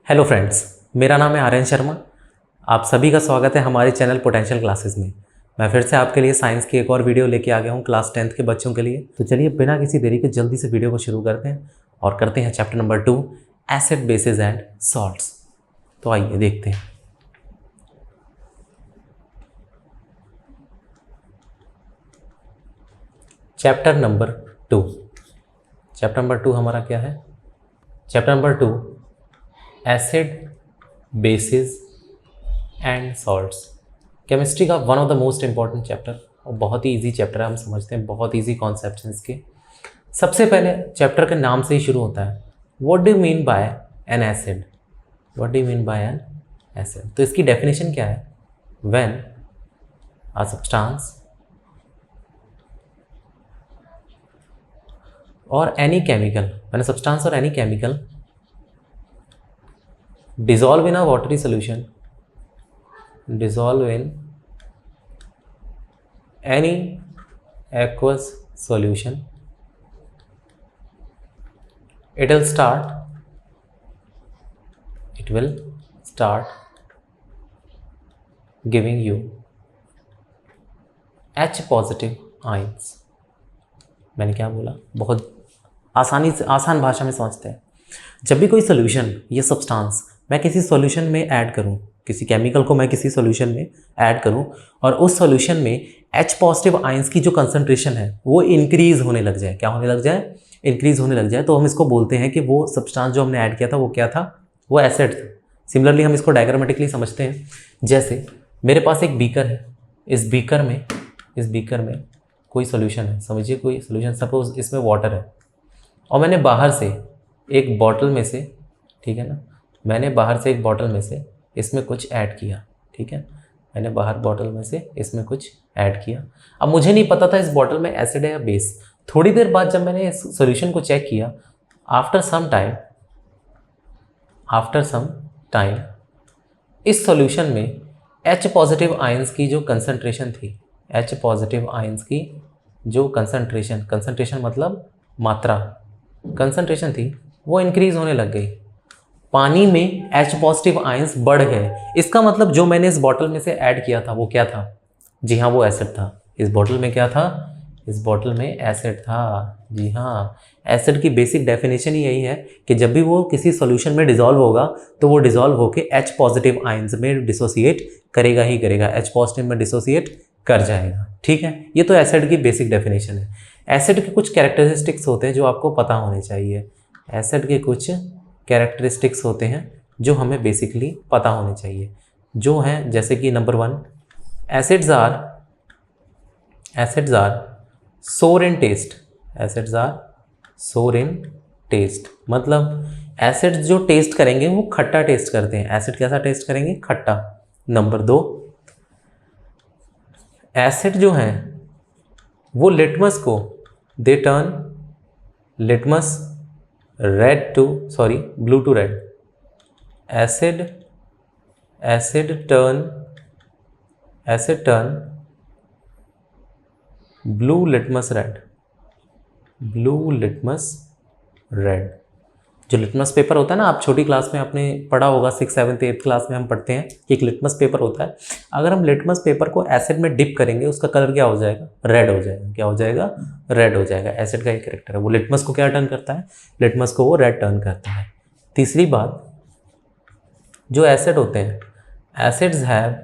Hello friends, मेरा नाम है आर्यन शर्मा। आप सभी का स्वागत है हमारे चैनल पोटेंशियल क्लासेस में। मैं फिर से आपके लिए साइंस की एक और वीडियो लेके आ गया हूँ क्लास 10th के बच्चों के लिए। तो चलिए बिना किसी देरी के जल्दी से वीडियो को शुरू करते हैं और करते हैं chapter number 2, acid bases and salts. तो आइए देखते हैं। चैप्टर नंबर 2 हमारा क्या है? Chapter number 2, acid bases and salts. Chemistry का one of the most important chapter और बहुत ही इजी चैप्टर है। हम समझते हैं बहुत इजी कॉन्सेप्ट्स हैं इसके। सबसे पहले चैप्टर के नाम से ही शुरू होता है, what do you mean by an acid. What do you mean by an acid? तो इसकी डेफिनेशन क्या है? When a substance or any chemical, when a substance or any chemical dissolve in a watery solution, dissolve in any aqueous solution, it will start giving you H positive ions। मैंने क्या बोला? बहुत आसान भाषा में समझते हैं। जब भी कोई सोल्यूशन या सब्सटेंस मैं किसी सॉल्यूशन में ऐड करूं, किसी केमिकल को मैं किसी सॉल्यूशन में ऐड करूं और उस सॉल्यूशन में H पॉजिटिव आयंस की जो कंसंट्रेशन है वो इंक्रीज होने लग जाए, क्या होने लग जाए? इंक्रीज होने लग जाए, तो हम इसको बोलते हैं कि वो सब्सटेंस जो हमने ऐड किया था वो क्या था? वो एसिड था। सिमिलरली हम इसको डायग्रामेटिकली समझते हैं। जैसे मेरे पास एक बीकर है, इस बीकर में कोई सोल्यूशन है, समझिए कोई सोल्यूशन, सपोज इसमें वाटर है और मैंने बाहर से एक बॉटल में से, ठीक है ना, मैंने बाहर से एक बॉटल में से इसमें कुछ ऐड किया, ठीक है, मैंने बाहर बॉटल में से इसमें कुछ ऐड किया। अब मुझे नहीं पता था इस बॉटल में एसिड है या बेस। थोड़ी देर बाद जब मैंने इस सॉल्यूशन को चेक किया, आफ्टर सम टाइम इस सॉल्यूशन में H पॉजिटिव आयंस की जो कंसंट्रेशन थी, H पॉजिटिव आयंस की जो कंसंट्रेशन मतलब मात्रा, कंसंट्रेशन थी वो इंक्रीज होने लग गई। पानी में H पॉजिटिव आयंस बढ़ गए। इसका मतलब जो मैंने इस बॉटल में से ऐड किया था वो क्या था? जी हाँ, वो एसिड था। इस बॉटल में क्या था? इस बॉटल में एसिड था। जी हाँ, एसिड की बेसिक डेफिनेशन ही यही है कि जब भी वो किसी सॉल्यूशन में डिसॉल्व होगा तो वो डिसॉल्व होकर H पॉजिटिव आयंस में डिसोसिएट करेगा ही करेगा, H पॉजिटिव में डिसोसिएट कर जाएगा। ठीक है, ये तो एसिड की बेसिक डेफिनेशन है। एसिड के कुछ कैरेक्टरिस्टिक्स होते हैं जो आपको पता होने चाहिए। एसिड के कुछ कैरेक्टरिस्टिक्स होते हैं जो हमें बेसिकली पता होने चाहिए, जो हैं जैसे कि नंबर 1, एसिड्स आर सोर इन टेस्ट। एसिड्स आर सोर इन टेस्ट मतलब एसिड्स जो टेस्ट करेंगे वो खट्टा टेस्ट करते हैं। एसिड कैसा टेस्ट करेंगे? खट्टा। नंबर 2, एसिड जो हैं वो लिटमस को they turn litmus blue to red. Acid turn blue litmus red. जो लिटमस पेपर होता है ना, आप छोटी क्लास में आपने पढ़ा होगा, 6th 7th 8th क्लास में हम पढ़ते हैं कि एक लिटमस पेपर होता है। अगर हम लिटमस पेपर को एसिड में डिप करेंगे उसका कलर क्या हो जाएगा? रेड हो जाएगा। क्या हो जाएगा? रेड हो जाएगा। एसिड का एक कैरेक्टर है, वो लिटमस को क्या टर्न करता है? लिटमस को वो रेड टर्न करता है। तीसरी बात, जो एसिड होते हैं, acids have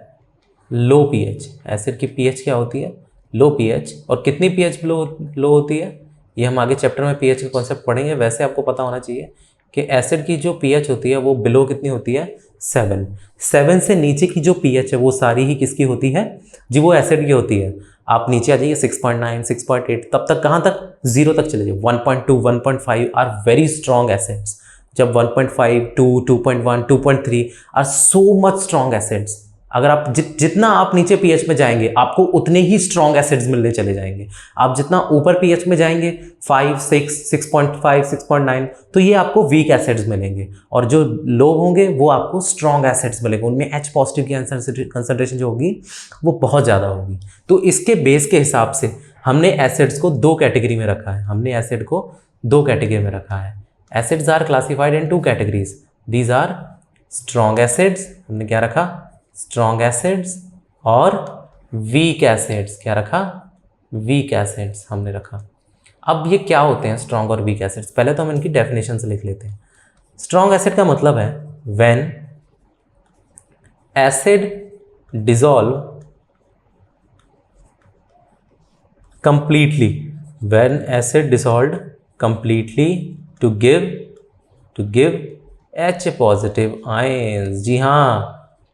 low pH। Acid की pH क्या होती है? लो pH। और कितनी pH लो होती है ये हम आगे चैप्टर में pH का कॉन्सेप्ट पढ़ेंगे। वैसे आपको पता होना चाहिए कि एसिड की जो pH होती है वो बिलो कितनी होती है? 7 से नीचे की जो pH है वो सारी ही किसकी होती है? जी, वो एसिड की होती है। आप नीचे आ जाइए 6.9 6.8, तब तक कहाँ तक? 0 तक चले जाइए। 1.2 1.5 आर वेरी स्ट्रॉन्ग एसिड्स। जब 1.5 2 2.1 2.3 are so much strong acids. अगर आप जितना आप नीचे pH में जाएंगे आपको उतने ही स्ट्रॉन्ग एसिड्स मिलने चले जाएंगे। आप जितना ऊपर pH में जाएंगे 5 6 6.5 6.9 तो ये आपको वीक एसिड्स मिलेंगे, और जो लो होंगे वो आपको स्ट्रॉन्ग एसिड्स मिलेंगे। उनमें H पॉजिटिव की कंसंट्रेशन जो होगी वो बहुत ज़्यादा होगी। तो इसके बेस के हिसाब से हमने एसिड्स को दो कैटेगरी में रखा है। Acids are classified in 2 categories. These are strong acids हमने क्या रखा, स्ट्रॉन्ग एसिड्स, और वीक एसिड्स क्या रखा, वीक एसिड्स हमने रखा। अब ये क्या होते हैं स्ट्रॉन्ग और वीक एसिड्स, पहले तो हम इनकी डेफिनेशन से लिख लेते हैं। स्ट्रॉन्ग एसिड का मतलब है when acid dissolve completely, when acid dissolved completely to give H positive ions. जी हाँ,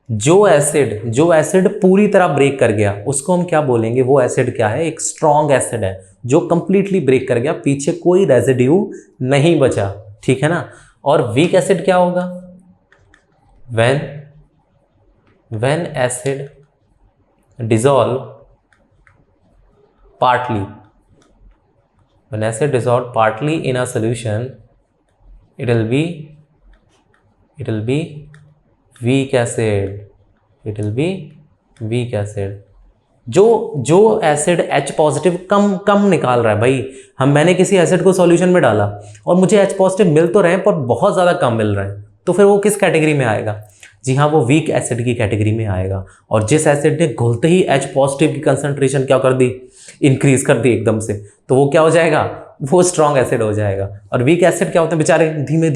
जो एसिड पूरी तरह ब्रेक कर गया उसको हम क्या बोलेंगे, वो एसिड क्या है, एक स्ट्रॉन्ग एसिड है जो कंप्लीटली ब्रेक कर गया, पीछे कोई रेजिड्यू नहीं बचा, ठीक है ना। और वीक एसिड क्या होगा, when acid dissolve partly, when acid dissolved partly in a solution, it will be weak acid, it will be weak acid। जो एसिड H पॉजिटिव कम निकाल रहा है भाई, मैंने किसी एसिड को सॉल्यूशन में डाला और मुझे H पॉजिटिव मिल तो रहे हैं पर बहुत ज़्यादा कम मिल रहे हैं, तो फिर वो किस कैटेगरी में आएगा, जी हाँ, वो वीक एसिड की कैटेगरी में आएगा। और जिस एसिड ने घुलते ही H पॉजिटिव की कंसंट्रेशन क्या कर दी, इंक्रीज कर दी एकदम से, तो वो क्या हो जाएगा, वो स्ट्रॉन्ग एसिड हो जाएगा। और वीक एसिड क्या होते हैं, बेचारे धीमे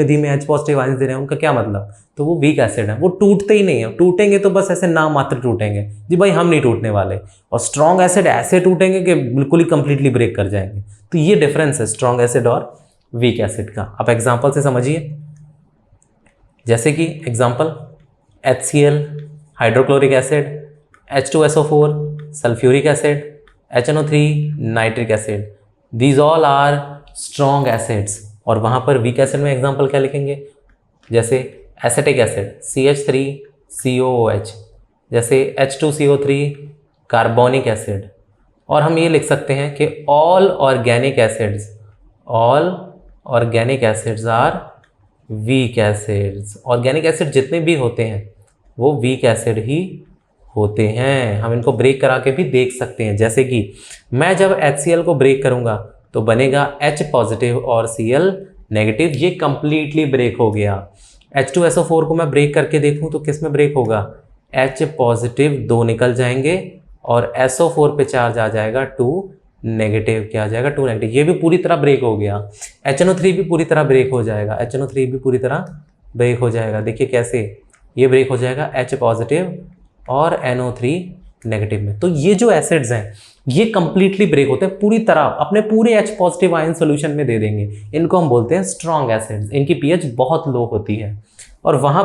धीमे H पॉजिटिव आयंस दे रहे हैं, उनका क्या मतलब, तो वो वीक एसिड है, वो टूटते ही नहीं है, टूटेंगे तो बस ऐसे नाम मात्र टूटेंगे, जी भाई हम नहीं टूटने वाले। और स्ट्रॉन्ग एसिड ऐसे टूटेंगे कि बिल्कुल ही कंप्लीटली ब्रेक कर जाएंगे। तो ये डिफरेंस है स्ट्रॉन्ग एसिड और वीक एसिड का। आप एग्जाम्पल से समझिए, जैसे कि example HCl hydrochloric acid, H2SO4 sulphuric acid, HNO3 nitric acid, these all are strong acids. और वहाँ पर वीक एसिड में एग्जाम्पल क्या लिखेंगे, जैसे एसिटिक एसिड CH3COOH, जैसे H2CO3 कार्बोनिक एसिड। और हम ये लिख सकते हैं कि all organic acids are weak acids. Organic acid जितने भी होते हैं वो वीक एसिड ही होते हैं। हम इनको ब्रेक करा के भी देख सकते हैं, जैसे कि मैं जब HCl को ब्रेक करूंगा तो बनेगा H पॉजिटिव और Cl नेगेटिव, ये कंप्लीटली ब्रेक हो गया। H2SO4 को मैं ब्रेक करके देखूं तो किस में ब्रेक होगा, H पॉजिटिव 2 निकल जाएंगे और SO4 पे चार्ज आ जाएगा 2 नेगेटिव, क्या आ जाएगा 2 नेगेटिव, ये भी पूरी तरह ब्रेक हो गया। HNO3 भी पूरी तरह ब्रेक हो जाएगा, HNO3 भी पूरी तरह ब्रेक हो जाएगा। देखिए कैसे ये ब्रेक हो जाएगा H पॉजिटिव और NO3 नेगेटिव में। तो ये जो एसिड्स हैं ये कंप्लीटली ब्रेक होते हैं, पूरी तरह अपने पूरे H पॉजिटिव आयन सोल्यूशन में दे देंगे, इनको हम बोलते हैं स्ट्रॉन्ग एसिड्स। इनकी pH बहुत लो होती है। और वहाँ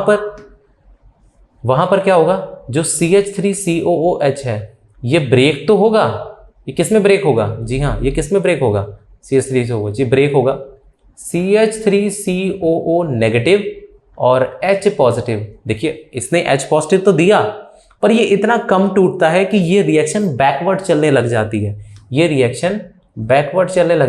पर क्या होगा, जो CH3COOH है ये ब्रेक तो होगा, ये किस में ब्रेक होगा, जी हाँ ये किस में ब्रेक होगा, CH3COOH, ये ब्रेक होगा CH3COO नेगेटिव और H पॉजिटिव। देखिए इसने H पॉजिटिव तो दिया पर ये इतना कम टूटता है कि ये रिएक्शन बैकवर्ड चलने लग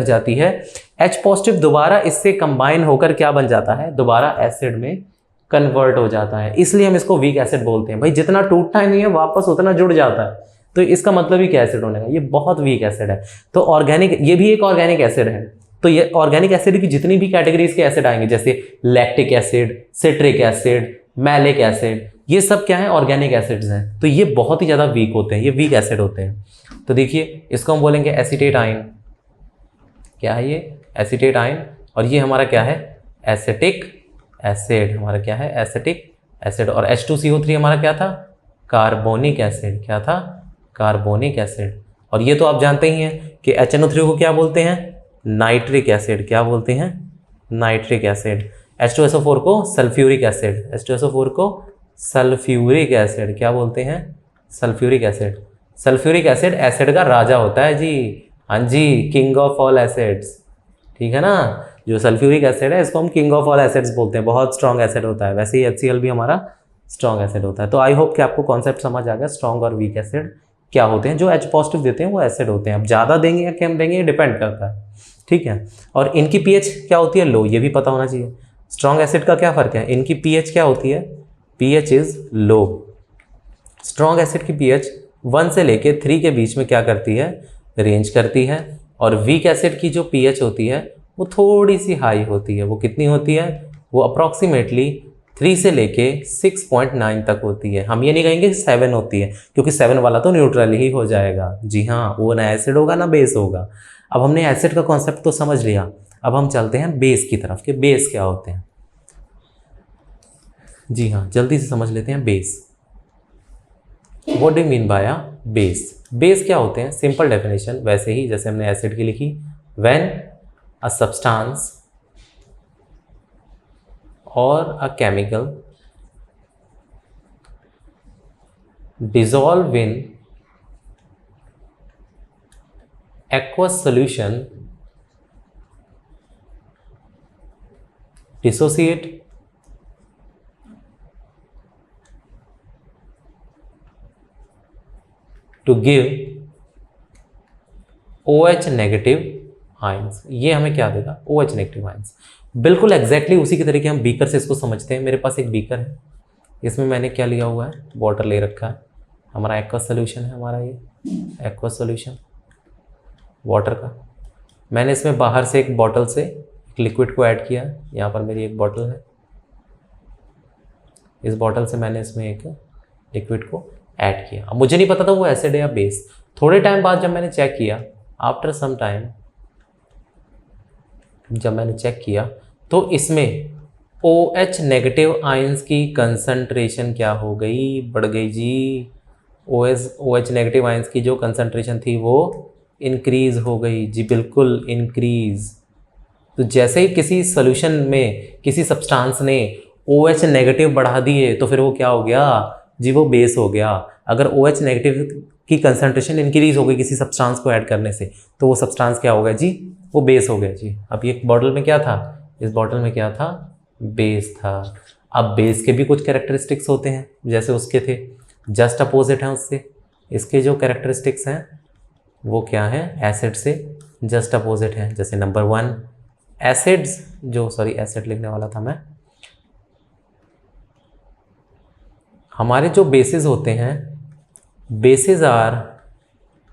जाती है, H पॉजिटिव दोबारा इससे कंबाइन होकर क्या बन जाता है, दोबारा एसिड में कन्वर्ट हो जाता है। इसलिए हम इसको वीक एसिड बोलते हैं। भाई जितना टूटता ही नहीं है वापस उतना जुड़ जाता है, तो इसका मतलब ही क्या एसिड होने का, ये बहुत वीक एसिड है। तो ऑर्गेनिक, ये भी एक ऑर्गेनिक एसिड है। तो ये ऑर्गेनिक एसिड की जितनी भी कैटेगरीज के एसिड आएंगे, जैसे lactic acid, citric acid, malic acid, ये सब क्या है, ऑर्गेनिक एसिड्स हैं। तो ये बहुत ही ज़्यादा वीक होते हैं, ये वीक एसिड होते हैं। तो देखिए इसको हम बोलेंगे एसीटेट आयन। क्या है ये, एसीटेट आयन। और ये हमारा क्या है, एसिटिक एसिड, हमारा क्या है, एसिटिक एसिड। और H2CO3 हमारा क्या था, कार्बोनिक एसिड। क्या था, कार्बोनिक एसिड। और ये तो आप जानते ही हैं कि HNO3 को क्या बोलते हैं, नाइट्रिक एसिड। क्या बोलते हैं, नाइट्रिक एसिड। H2SO4 को सल्फ्यूरिक एसिड, H2SO4 को सल्फ्यूरिक एसिड क्या बोलते हैं, sulphuric acid. Sulphuric acid acid का राजा होता है जी, हाँ जी, किंग ऑफ ऑल एसिड्स, ठीक है ना। जो सल्फ्यूरिक एसिड है इसको हम किंग ऑफ ऑल एसिड्स बोलते हैं, बहुत स्ट्रॉन्ग एसिड होता है। वैसे ही HCl भी हमारा स्ट्रॉन्ग एसिड होता है। तो आई होप कि आपको कॉन्सेप्ट समझ आ गया, स्ट्रॉन्ग और वीक एसिड क्या होते हैं। जो H पॉजिटिव देते हैं वो एसिड होते हैं। अब ज़्यादा देंगे या कम देंगे ये डिपेंड करता है, ठीक है। और इनकी pH क्या होती है, लो, ये भी पता होना चाहिए। स्ट्रॉन्ग एसिड का क्या फ़र्क है, इनकी pH क्या होती है, pH is low. Strong acid की pH 1 से लेके 3 के बीच में क्या करती है, रेंज करती है। और वीक एसिड की जो pH होती है वो थोड़ी सी हाई होती है। वो कितनी होती है, वो अप्रॉक्सीमेटली 3 से लेके 6.9 तक होती है। हम ये नहीं कहेंगे 7 होती है, क्योंकि 7 वाला तो न्यूट्रल ही हो जाएगा। जी हाँ, वो ना एसिड होगा ना बेस होगा। अब हमने एसिड का कॉन्सेप्ट तो समझ लिया, अब हम चलते हैं बेस की तरफ कि बेस क्या होते हैं। जी हाँ, जल्दी से समझ लेते हैं base. What do you mean by base? Base क्या होते हैं? सिंपल डेफिनेशन वैसे ही जैसे हमने एसिड की लिखी, when a substance or a chemical dissolve in aqueous solution dissociate to give OH negative ions. ये हमें क्या देगा? OH negative ions. बिल्कुल एग्जैक्टली उसी के तरीके हम बीकर से इसको समझते हैं। मेरे पास एक बीकर है, इसमें मैंने क्या लिया हुआ है? वाटर ले रखा है। हमारा एक्वस सोल्यूशन है, हमारा ये एक्वस सोल्यूशन वाटर का। मैंने इसमें बाहर से एक बॉटल से एक लिक्विड को ऐड किया है। यहाँ पर मेरी एक बॉटल है, इस बॉटल से मैंने इसमें एक लिक्विड को ऐड किया। अब मुझे नहीं पता था वो एसिड है या बेस। थोड़े टाइम बाद जब मैंने चेक किया, आफ्टर सम टाइम जब मैंने चेक किया, तो इसमें OH नेगेटिव आयंस की कंसंट्रेशन क्या हो गई? बढ़ गई जी। OH नेगेटिव आयंस की जो कंसंट्रेशन थी वो इंक्रीज हो गई जी, बिल्कुल इंक्रीज। तो जैसे ही किसी सॉल्यूशन में किसी सब्सटेंस ने OH नेगेटिव बढ़ा दिए तो फिर वो क्या हो गया जी? वो बेस हो गया। अगर OH नेगेटिव की कंसंट्रेशन इंक्रीज हो गई किसी सब्सटेंस को ऐड करने से, तो वो सब्सटेंस क्या हो गया जी? वो बेस हो गया जी। अब ये बॉटल में क्या था? इस बॉटल में क्या था? बेस था। अब बेस के भी कुछ कैरेक्टरिस्टिक्स होते हैं, जैसे उसके थे, जस्ट अपोजिट हैं उससे। इसके जो कैरेक्टरिस्टिक्स हैं वो क्या हैं? एसिड से जस्ट अपोजिट हैं। जैसे नंबर 1 एसिड्स एसिड लिखने वाला था मैं। हमारे जो बेसिस होते हैं, bases are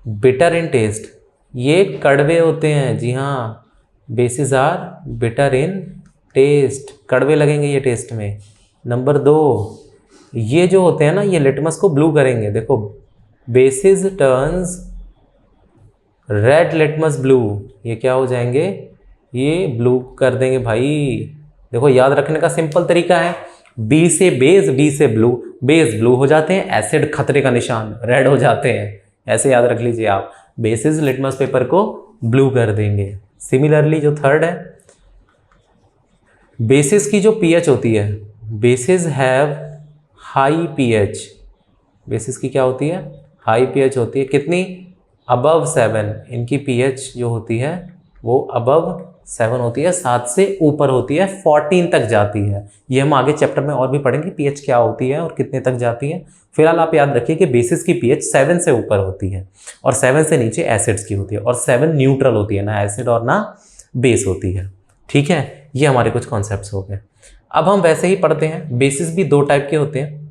bitter in taste. ये कड़वे होते हैं। जी हाँ, bases are bitter in taste, कड़वे लगेंगे ये टेस्ट में। नंबर 2, ये जो होते हैं ना, ये लिटमस को ब्लू करेंगे। देखो, basis turns red litmus blue, ये क्या हो जाएंगे? ये ब्लू कर देंगे भाई। देखो, याद रखने का सिंपल तरीका है, बी से बेस, बी से ब्लू, बेस ब्लू हो जाते हैं, एसिड खतरे का निशान रेड हो जाते हैं। ऐसे याद रख लीजिए आप, बेसिस लिटमस पेपर को ब्लू कर देंगे। सिमिलरली जो थर्ड है, बेसिस की जो पीएच होती है, basis have high pH. Basis की क्या होती है? हाई पीएच होती है। कितनी? अबव 7। इनकी पीएच जो होती है वो अबव 7 होती है, 7 से ऊपर होती है, 14 तक जाती है। ये हम आगे चैप्टर में और भी पढ़ेंगे पीएच क्या होती है और कितने तक जाती है। फिलहाल आप याद रखिए कि बेसिस की पीएच 7 से ऊपर होती है और 7 से नीचे एसिड्स की होती है, और 7 न्यूट्रल होती है, ना एसिड और ना बेस होती है। ठीक है, ये हमारे कुछ कॉन्सेप्ट्स हो गए। अब हम वैसे ही पढ़ते हैं, बेसिस भी 2 टाइप के होते हैं।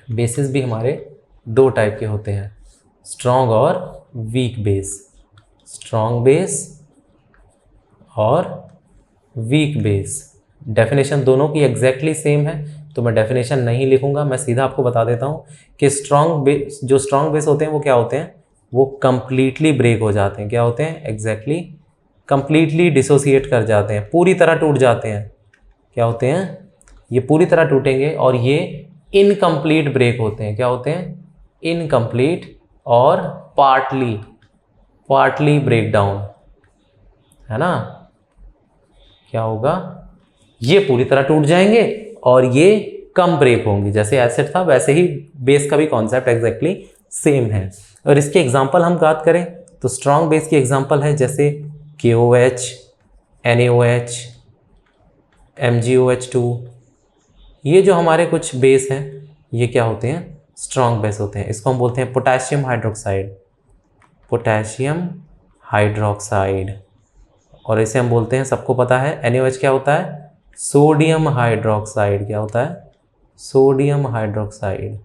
बेसिस भी हमारे 2 टाइप के होते हैं, स्ट्रॉन्ग और वीक बेस। स्ट्रॉन्ग बेस और वीक बेस। डेफिनेशन दोनों की एग्जैक्टली सेम है, तो मैं डेफिनेशन नहीं लिखूंगा, मैं सीधा आपको बता देता हूँ कि जो स्ट्रॉन्ग बेस होते हैं वो क्या होते हैं? वो कंप्लीटली ब्रेक हो जाते हैं। क्या होते हैं? एग्जैक्टली कंप्लीटली डिसोसिएट कर जाते हैं, पूरी तरह टूट जाते हैं। क्या होते हैं? ये पूरी तरह टूटेंगे, और ये इनकम्प्लीट ब्रेक होते हैं। क्या होते हैं? इनकम्प्लीट और पार्टली ब्रेक डाउन, है ना? क्या होगा? ये पूरी तरह टूट जाएंगे और ये कम ब्रेक होंगी। जैसे एसिड था वैसे ही बेस का भी कॉन्सेप्ट एग्जैक्टली सेम है। और इसके एग्जांपल हम बात करें तो स्ट्रॉन्ग बेस की एग्जांपल है जैसे KOH, NaOH, MgOH2। ये जो हमारे कुछ बेस हैं ये क्या होते हैं? स्ट्रॉन्ग बेस होते हैं। इसको हम बोलते हैं पोटेशियम हाइड्रोक्साइड। Potassium hydroxide. और इसे हम बोलते हैं, सबको पता है, NaOH क्या होता है? Sodium hydroxide. क्या होता है? Sodium hydroxide.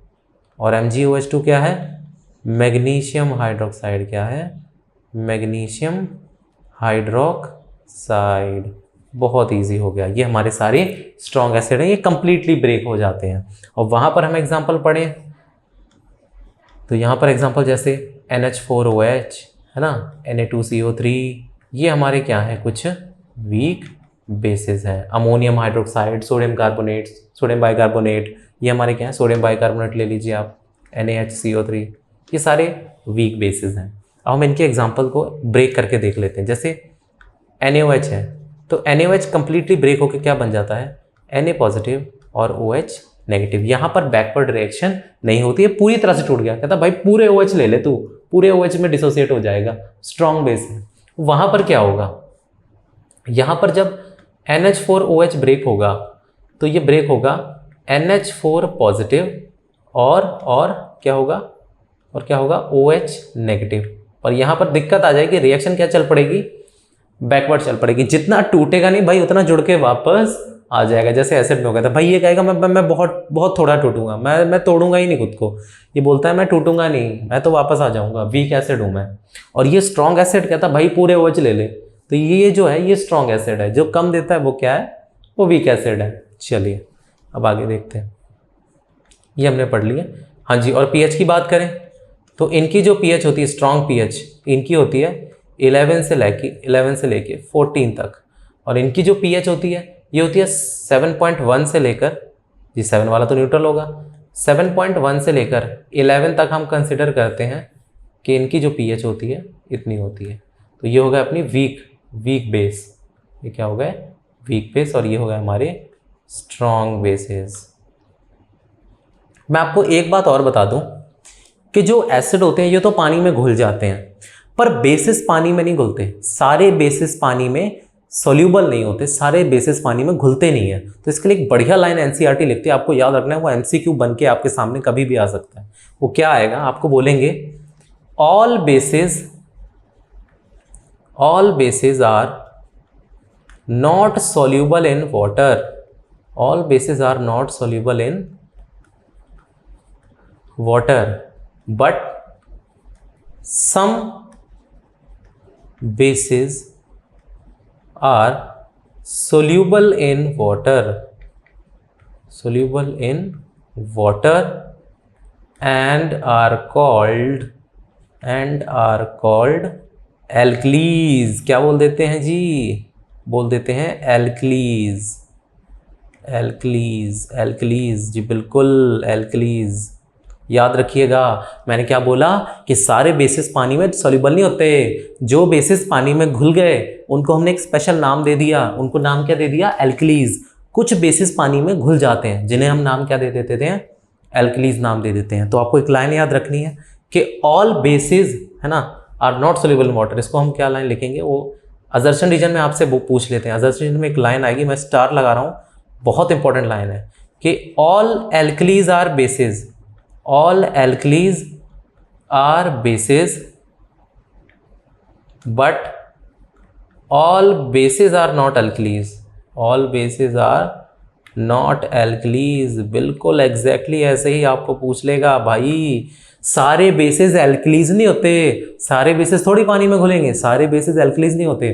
और MgOH2 क्या है? Magnesium hydroxide. क्या है? Magnesium hydroxide. बहुत इजी हो गया। ये हमारे सारे स्ट्रॉन्ग एसिड हैं, ये कंप्लीटली ब्रेक हो जाते हैं। और वहाँ पर हम एग्जांपल पढ़ें तो यहाँ पर एग्जांपल जैसे NH4OH है ना, Na2CO3, ये हमारे क्या है, कुछ वीक बेसिस हैं। Ammonium hydroxide, sodium carbonate, sodium bicarbonate, ये हमारे क्या है, सोडियम बाइकार्बोनेट ले लीजिए आप, NaHCO3, ये सारे वीक बेसिस हैं। अब हम इनके एग्जांपल को ब्रेक करके देख लेते हैं। जैसे NaOH है तो NaOH कंप्लीटली ब्रेक होकर क्या बन जाता है, Na पॉजिटिव और OH नेगेटिव। यहाँ पर बैकवर्ड रिएक्शन नहीं होती है, पूरी तरह से टूट गया। कहता भाई पूरे OH ले ले तू, पूरे OH में डिसोसिएट हो जाएगा, स्ट्रॉन्ग बेस है। वहाँ पर क्या होगा, यहाँ पर जब NH4OH ब्रेक होगा तो ये ब्रेक होगा NH4 पॉजिटिव और क्या होगा, और क्या होगा, OH नेगेटिव। और यहाँ पर दिक्कत आ जाएगी, रिएक्शन क्या चल पड़ेगी, बैकवर्ड चल पड़ेगी। जितना टूटेगा नहीं भाई उतना जुड़ के वापस आ जाएगा। जैसे एसिड में हो गया था भाई, ये कहेगा मैं बहुत थोड़ा टूटूंगा, मैं तोड़ूंगा ही नहीं खुद को। ये बोलता है मैं टूटूंगा नहीं, मैं तो वापस आ जाऊंगा, वीक एसिड हूँ मैं। और ये स्ट्रॉन्ग एसिड कहता भाई पूरे OH ले ले। तो ये जो है ये स्ट्रॉन्ग एसिड है, जो कम देता है वो क्या है, वो वीक एसिड है। चलिए अब आगे देखते हैं, ये हमने पढ़ लिया। हाँ जी, और pH की बात करें तो इनकी जो pH होती है, स्ट्रॉन्ग pH इनकी होती है 11 से लेके 14 तक। और इनकी जो pH होती है ये होती है 7.1 से लेकर, जी 7 वाला तो न्यूट्रल होगा, 7.1 से लेकर 11 तक हम कंसिडर करते हैं कि इनकी जो pH होती है इतनी होती है। तो ये हो गया अपनी वीक बेस, ये क्या हो गया, वीक बेस। और ये हो गया हमारे स्ट्रॉन्ग बेसेस। मैं आपको एक बात और बता दूं कि जो एसिड होते हैं ये तो पानी में घुल जाते हैं, पर बेसिस पानी में नहीं घुलते। सारे बेसिस पानी में सॉल्यूबल नहीं होते, सारे बेसिस पानी में घुलते नहीं है। तो इसके लिए एक बढ़िया लाइन एनसीईआरटी लिखती है, आपको याद रखना है, वो एमसीक्यू बन के आपके सामने कभी भी आ सकता है। वो क्या आएगा, आपको बोलेंगे all bases are not soluble in water, all bases are not soluble in water but some bases are soluble in water and are called alkalis। क्या बोल देते हैं जी, बोल देते हैं alkalis जी, बिल्कुल alkalis। याद रखिएगा मैंने क्या बोला कि सारे बेसिस पानी में सॉल्यूबल नहीं होते। जो बेसिस पानी में घुल गए उनको हमने एक स्पेशल नाम दे दिया, उनको नाम क्या दे दिया, एल्कलीज। कुछ बेसिस पानी में घुल जाते हैं जिन्हें हम नाम क्या दे देते थे, एल्कलीज नाम दे देते हैं। तो आपको एक लाइन याद रखनी है कि ऑल बेसिस है ना are not soluble in water. इसको हम क्या लाइन लिखेंगे, वो अजर्शन रीजन में आपसे वो पूछ लेते हैं। अजर्शन रीजन में एक लाइन आएगी, मैं स्टार लगा रहा हूँ, बहुत इंपॉर्टेंट लाइन है कि all alkalis are bases, all alkalis are bases but all bases are not alkalis, all bases are not alkalis। बिल्कुल एग्जैक्टली ऐसे ही आपको पूछ लेगा भाई। सारे बेसिस एल्कलीज नहीं होते, सारे बेसिस थोड़ी पानी में घुलेंगे, सारे बेसिस एल्कलीज नहीं होते,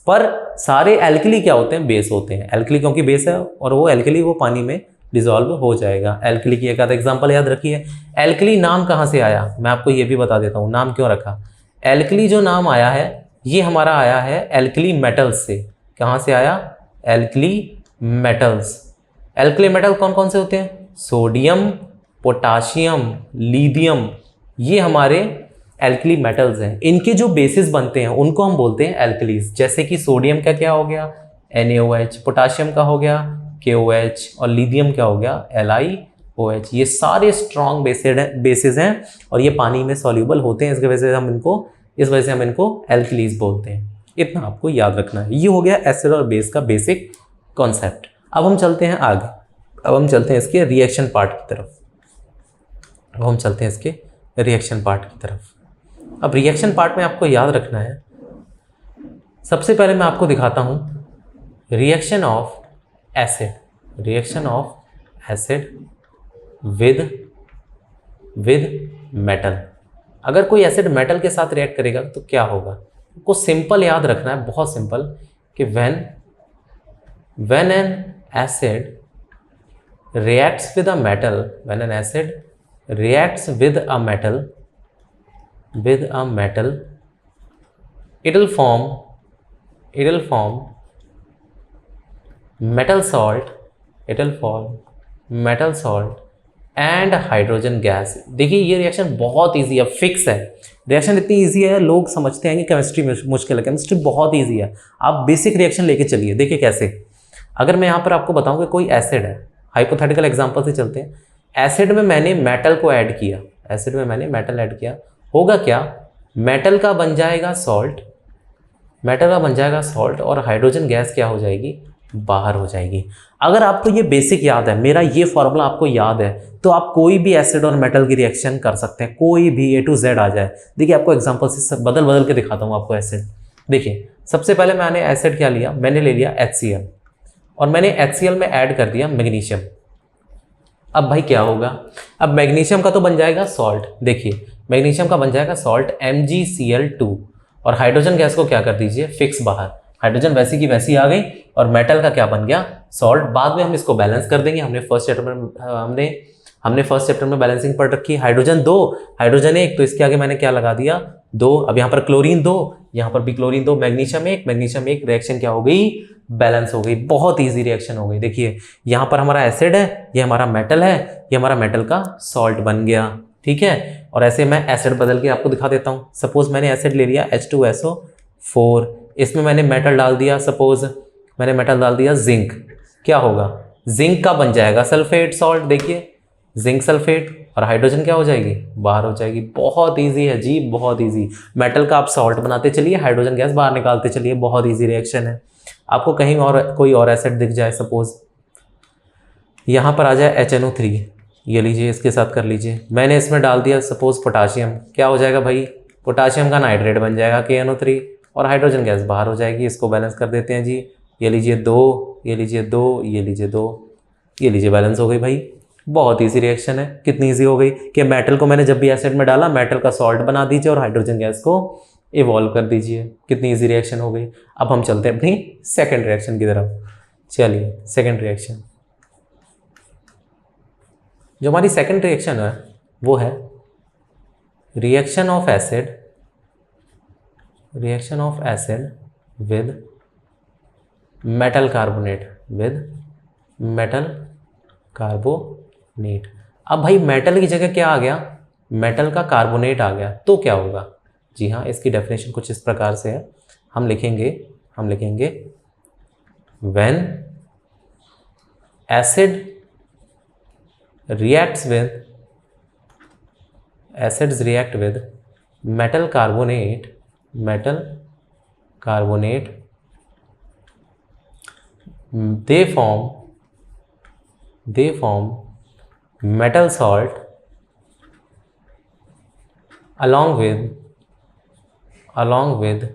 पर सारे एल्कली क्या होते हैं, बेस होते हैं। एल्कली क्योंकि बेस है और वो एल्कली वो पानी में डिसॉल्व हो जाएगा। एल्कली की एक आधा एग्जांपल याद रखिए। एल्कली नाम कहाँ से आया, मैं आपको ये भी बता देता हूँ नाम क्यों रखा। एल्कली जो नाम आया है ये हमारा आया है एल्कली मेटल्स से। कहाँ से आया, एल्कली मेटल्स। एल्कली मेटल कौन कौन से होते हैं, सोडियम, पोटाशियम, लिथियम, ये हमारे एल्कली मेटल्स हैं। इनके जो बेसिस बनते हैं उनको हम बोलते हैं एल्कलीज। जैसे कि सोडियम का क्या हो गया, NaOH, पोटाशियम का हो गया KOH, और लिथियम क्या हो गया, LiOH। ये सारे स्ट्रॉन्ग बेसिस हैं और ये पानी में सॉल्यूबल होते हैं, इस वजह से हम इनको एल्कलीज बोलते हैं। इतना आपको याद रखना है। ये हो गया एसिड और बेस का बेसिक कॉन्सेप्ट। अब हम चलते हैं आगे, अब हम चलते हैं इसके रिएक्शन पार्ट की तरफ। अब रिएक्शन पार्ट में आपको याद रखना है, सबसे पहले मैं आपको दिखाता हूँ reaction of acid with metal. अगर कोई एसिड मेटल के साथ रिएक्ट करेगा तो क्या होगा, आपको सिंपल याद रखना है, बहुत सिंपल, कि when when an acid reacts with a metal, when an acid reacts with a metal, it will form metal salt, and hydrogen gas. देखिए ये रिएक्शन बहुत इजी है, फिक्स है। रिएक्शन इतनी इजी है, लोग समझते हैं कि केमिस्ट्री मुश्किल है, केमिस्ट्री बहुत इजी है। आप बेसिक रिएक्शन लेके चलिए। देखिए कैसे, अगर मैं यहाँ पर आपको बताऊँ कि कोई एसिड है, हाइपोथेटिकल एग्जांपल से चलते हैं। एसिड में मैंने मेटल को ऐड किया, होगा क्या, मेटल का बन जाएगा सॉल्ट, और हाइड्रोजन गैस क्या हो जाएगी, बाहर हो जाएगी। अगर आपको ये बेसिक याद है, मेरा ये फॉर्मूला आपको याद है, तो आप कोई भी एसिड और मेटल की रिएक्शन कर सकते हैं, कोई भी A to Z आ जाए। देखिए आपको एग्जांपल से बदल के दिखाता हूँ आपको एसिड। देखिए सबसे पहले मैंने एसिड क्या लिया, मैंने ले लिया HCl, और मैंने HCl में ऐड कर दिया मैग्नीशियम। अब भाई क्या होगा, अब मैग्नीशियम का तो बन जाएगा सॉल्ट। देखिए मैग्नीशियम का बन जाएगा सॉल्ट MgCl2, और हाइड्रोजन गैस को क्या कर दीजिए, फिक्स बाहर। हाइड्रोजन वैसी की वैसी आ गई, और मेटल का क्या बन गया, सॉल्ट। बाद में हम इसको बैलेंस कर देंगे। हमने फर्स्ट चैप्टर में बैलेंसिंग पढ़ रखी, हाइड्रोजन 2 हाइड्रोजन 1, तो इसके आगे मैंने क्या लगा दिया, 2। अब यहाँ पर क्लोरीन 2, यहाँ पर भी क्लोरीन 2, मैग्नीशियम 1, रिएक्शन क्या हो गई, बैलेंस हो गई। बहुत ईजी रिएक्शन हो गई। देखिए यहाँ पर हमारा एसिड है, ये हमारा मेटल है, ये हमारा मेटल का सॉल्ट बन गया, ठीक है। और ऐसे मैं एसिड बदल के आपको दिखा देता हूँ। सपोज मैंने एसिड ले लिया H2SO4, इसमें मैंने मेटल डाल दिया, सपोज मैंने मेटल डाल दिया जिंक, क्या होगा, जिंक का बन जाएगा सल्फेट सॉल्ट। देखिए जिंक सल्फेट, और हाइड्रोजन क्या हो जाएगी, बाहर हो जाएगी। बहुत इजी है जी, बहुत इजी। मेटल का आप सॉल्ट बनाते चलिए, हाइड्रोजन गैस बाहर निकालते चलिए, बहुत इजी रिएक्शन है। आपको कहीं और कोई और एसिड दिख जाए, सपोज यहाँ पर आ जाए HNO3, ये लीजिए, इसके साथ कर लीजिए। मैंने इसमें डाल दिया सपोज पोटाशियम, क्या हो जाएगा भाई, पोटाशियम का नाइट्रेट बन जाएगा KNO3, और हाइड्रोजन गैस बाहर हो जाएगी। इसको बैलेंस कर देते हैं जी, ये लीजिए 2, ये लीजिए 2, ये लीजिए 2, ये लीजिए, बैलेंस हो गई भाई। बहुत ईजी रिएक्शन है। कितनी ईजी हो गई कि मेटल को मैंने जब भी एसिड में डाला, मेटल का सॉल्ट बना दीजिए और हाइड्रोजन गैस को इवॉल्व कर दीजिए। कितनी ईजी रिएक्शन हो गई। अब हम चलते हैं अपनी सेकंड रिएक्शन की तरफ। चलिए सेकंड रिएक्शन, जो हमारी सेकंड रिएक्शन है वो है reaction of acid with metal carbonate. अब भाई मेटल की जगह क्या आ गया, मेटल का कार्बोनेट आ गया, तो क्या होगा। जी हाँ, इसकी डेफिनेशन कुछ इस प्रकार से है। हम लिखेंगे when acid reacts with metal carbonate, they form metal salt along with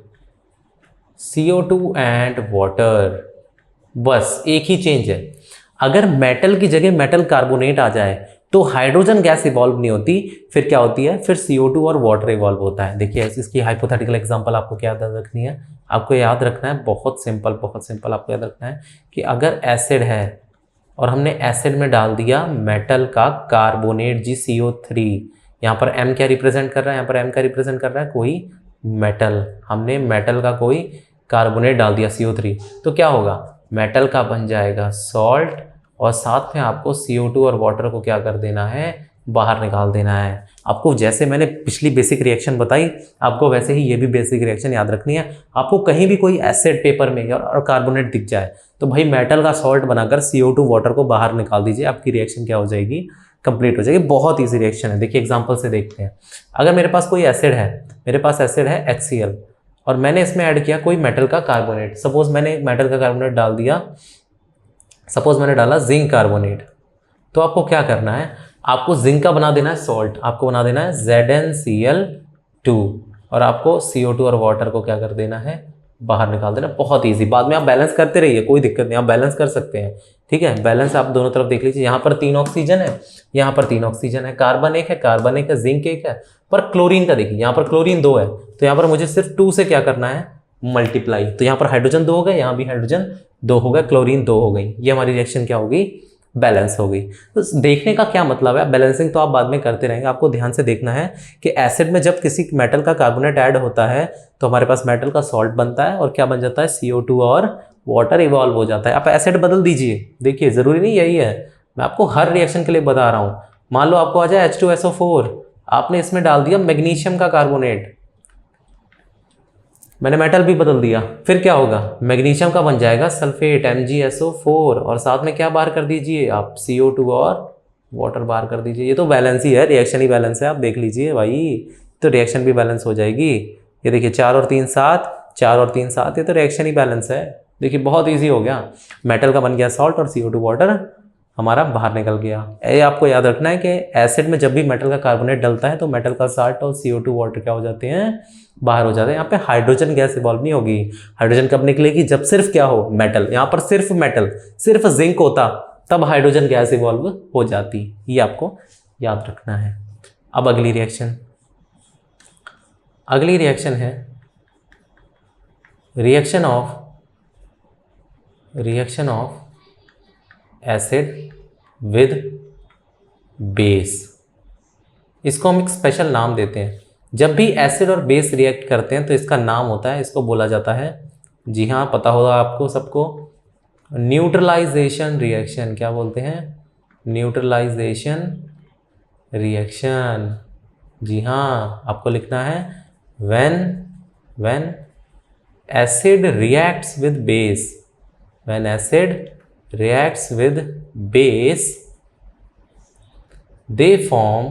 CO2 and water। बस एक ही चेंज है, अगर मेटल की जगह मेटल कार्बोनेट आ जाए तो हाइड्रोजन गैस इवॉल्व नहीं होती, फिर क्या होती है, फिर CO2 और वाटर इवॉल्व होता है। देखिए इसकी हाइपोथेटिकल एग्जांपल आपको क्या याद रखनी है, आपको याद रखना है, बहुत सिंपल आपको याद रखना है कि अगर एसिड है और हमने एसिड में डाल दिया मेटल का कार्बोनेट जी CO3, यहाँ पर M क्या रिप्रेजेंट कर रहा है, कोई मेटल, हमने मेटल का कोई कार्बोनेट डाल दिया CO3, तो क्या होगा, मेटल का बन जाएगा सॉल्ट, और साथ में आपको CO2 और वाटर को क्या कर देना है, बाहर निकाल देना है। आपको जैसे मैंने पिछली बेसिक रिएक्शन बताई, आपको वैसे ही ये भी बेसिक रिएक्शन याद रखनी है। आपको कहीं भी कोई एसिड पेपर में और कार्बोनेट दिख जाए तो भाई मेटल का सॉल्ट बनाकर CO2 वाटर को बाहर निकाल दीजिए, आपकी रिएक्शन क्या हो जाएगी, कंप्लीट हो जाएगी। बहुत ईजी रिएक्शन है। देखिए एग्जाम्पल से देखते हैं। अगर मेरे पास कोई एसिड है, HCl, और मैंने इसमें ऐड किया कोई मेटल का कार्बोनेट, सपोज मैंने मेटल का कार्बोनेट डाल दिया, सपोज मैंने डाला जिंक कार्बोनेट, तो आपको क्या करना है, आपको जिंक का बना देना है सॉल्ट, आपको बना देना है ZnCl2, और आपको CO2 और वाटर को क्या कर देना है, बाहर निकाल देना। बहुत इजी, बाद में आप बैलेंस करते रहिए, कोई दिक्कत नहीं, आप बैलेंस कर सकते हैं, ठीक है। बैलेंस आप दोनों तरफ देख लीजिए, यहाँ पर 3 ऑक्सीजन है, यहाँ पर 3 ऑक्सीजन है, कार्बन एक है, जिंक एक है, पर क्लोरीन का देखिए यहाँ पर क्लोरीन 2 है, तो यहाँ पर मुझे सिर्फ 2 से क्या करना है, मल्टीप्लाई, तो यहाँ पर हाइड्रोजन 2 हो गए, यहाँ भी हाइड्रोजन 2 हो गए, क्लोरीन 2 हो गई। ये हमारी रिएक्शन क्या होगी, बैलेंस हो गई। तो देखने का क्या मतलब है, बैलेंसिंग तो आप बाद में करते रहेंगे, आपको ध्यान से देखना है कि एसिड में जब किसी मेटल का कार्बोनेट ऐड होता है तो हमारे पास मेटल का सॉल्ट बनता है और क्या बन जाता है, CO2 और वाटर इवॉल्व हो जाता है। आप एसिड बदल दीजिए, देखिए ज़रूरी नहीं यही है, मैं आपको हर रिएक्शन के लिए बता रहा हूँ। मान लो आपको आ जाए H2SO4, आपने इसमें डाल दिया मैग्नीशियम का कार्बोनेट, मैंने मेटल भी बदल दिया, फिर क्या होगा, मैग्नीशियम का बन जाएगा सल्फेट MgSO4 और साथ में क्या बाहर कर दीजिए आप, CO2 और वाटर बाहर कर दीजिए। ये तो बैलेंस ही है, रिएक्शन ही बैलेंस है, आप देख लीजिए भाई, तो रिएक्शन भी बैलेंस हो जाएगी। ये देखिए 4 और 3 7, 4 और 3 7, ये तो रिएक्शन ही बैलेंस है। देखिए बहुत ईजी हो गया, मेटल का बन गया सॉल्ट और CO2 वाटर हमारा बाहर निकल गया। ये आपको याद रखना है कि एसिड में जब भी मेटल का कार्बोनेट डलता है तो मेटल का सॉल्ट और CO2 वाटर क्या हो जाते हैं, बाहर हो जाते हैं। यहाँ पे हाइड्रोजन गैस इवॉल्व नहीं होगी। हाइड्रोजन कब निकलेगी, जब सिर्फ क्या हो, मेटल, यहाँ पर सिर्फ मेटल, सिर्फ जिंक होता तब हाइड्रोजन गैस इवॉल्व हो जाती। ये आपको याद रखना है। अब अगली रिएक्शन, अगली रिएक्शन है reaction of acid with base. इसको हम एक स्पेशल नाम देते हैं। जब भी एसिड और बेस रिएक्ट करते हैं तो इसका नाम होता है, इसको बोला जाता है, जी हाँ पता होगा आपको सबको, न्यूट्रलाइजेशन रिएक्शन। क्या बोलते हैं, न्यूट्रलाइजेशन रिएक्शन। जी हाँ, आपको लिखना है when acid reacts with base, when acid reacts with base, they form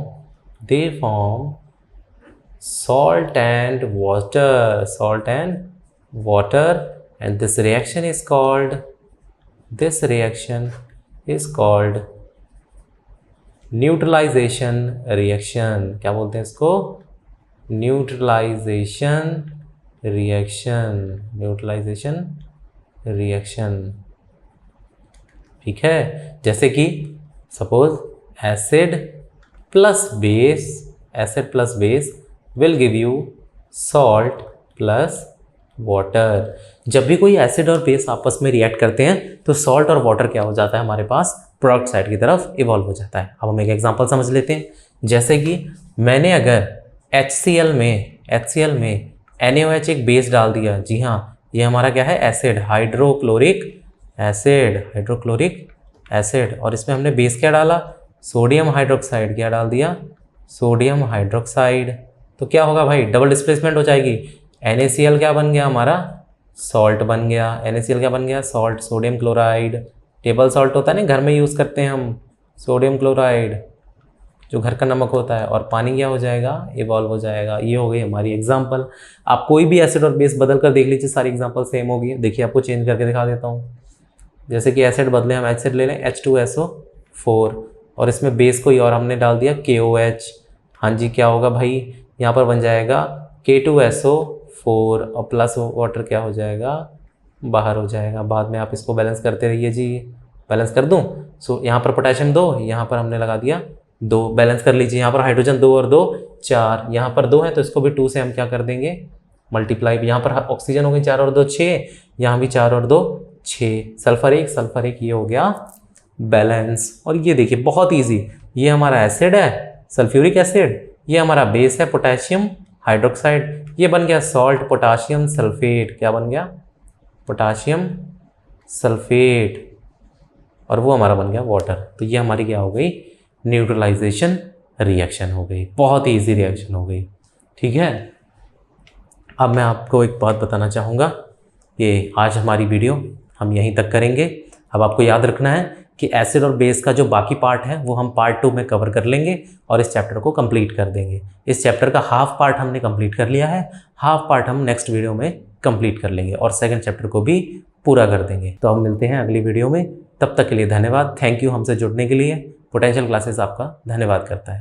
salt and water, and this reaction is called neutralisation reaction. क्या बोलते हैं इसको, न्यूट्रलाइजेशन रिएक्शन। ठीक है, जैसे कि suppose acid plus base will give you salt plus water. जब भी कोई एसिड और बेस आपस में रिएक्ट करते हैं तो सॉल्ट और वाटर क्या हो जाता है, हमारे पास प्रोडक्ट साइड की तरफ इवॉल्व हो जाता है। अब हम एक एग्जांपल समझ लेते हैं। जैसे कि मैंने अगर HCl में NaOH एक बेस डाल दिया, जी हाँ ये हमारा क्या है, एसिड, हाइड्रोक्लोरिक एसिड, और इसमें हमने बेस क्या डाला, सोडियम हाइड्रोक्साइड। क्या डाल दिया, सोडियम हाइड्रोक्साइड। तो क्या होगा भाई, डबल डिस्प्लेसमेंट हो जाएगी। NaCl क्या बन गया हमारा, सॉल्ट बन गया। NaCl क्या बन गया, salt, sodium chloride, table salt होता है ना, घर में यूज़ करते हैं हम, सोडियम क्लोराइड जो घर का नमक होता है, और पानी क्या हो जाएगा, इवॉल्व हो जाएगा। ये हो गई हमारी एग्जाम्पल। आप कोई भी एसिड और बेस बदल कर देख लीजिए, सारी एग्जाम्पल सेम होगी। देखिए आपको चेंज करके दिखा देता हूँ। जैसे कि एसिड बदले, हम एसिड ले लें H2SO4 और इसमें बेस कोई और हमने डाल दिया KOH। हाँ जी, क्या होगा भाई, यहाँ पर बन जाएगा K2SO4 और प्लस वाटर क्या हो जाएगा, बाहर हो जाएगा। बाद में आप इसको बैलेंस करते रहिए जी। बैलेंस कर दूँ, सो यहाँ पर पोटेशियम 2, यहाँ पर हमने लगा दिया 2, बैलेंस कर लीजिए। यहाँ पर हाइड्रोजन 2 और 2 4, यहाँ पर 2 है तो इसको भी 2 से हम क्या कर देंगे, मल्टीप्लाई। यहाँ पर ऑक्सीजन हो गई 4 और 2 6, यहाँ भी 4 और 2 6, सल्फर एक, ये हो गया बैलेंस। और ये देखिए बहुत इजी, ये हमारा एसिड है सल्फ्यूरिक एसिड, ये हमारा बेस है पोटेशियम हाइड्रोक्साइड, ये बन गया सॉल्ट पोटाशियम सल्फेट। क्या बन गया, पोटाशियम सल्फेट, और वो हमारा बन गया वाटर। तो ये हमारी क्या हो गई, न्यूट्रलाइजेशन रिएक्शन हो गई। बहुत ही ईजी रिएक्शन हो गई। ठीक है, अब मैं आपको एक बात बताना चाहूँगा कि आज हमारी वीडियो हम यहीं तक करेंगे। अब आपको याद रखना है कि एसिड और बेस का जो बाकी पार्ट है वो हम पार्ट 2 में कवर कर लेंगे और इस चैप्टर को कंप्लीट कर देंगे। इस चैप्टर का हाफ पार्ट हमने कंप्लीट कर लिया है, हाफ पार्ट हम नेक्स्ट वीडियो में कंप्लीट कर लेंगे और सेकंड चैप्टर को भी पूरा कर देंगे। तो हम मिलते हैं अगली वीडियो में, तब तक के लिए धन्यवाद। थैंक यू हमसे जुड़ने के लिए। पोटेंशियल क्लासेस आपका धन्यवाद करता है।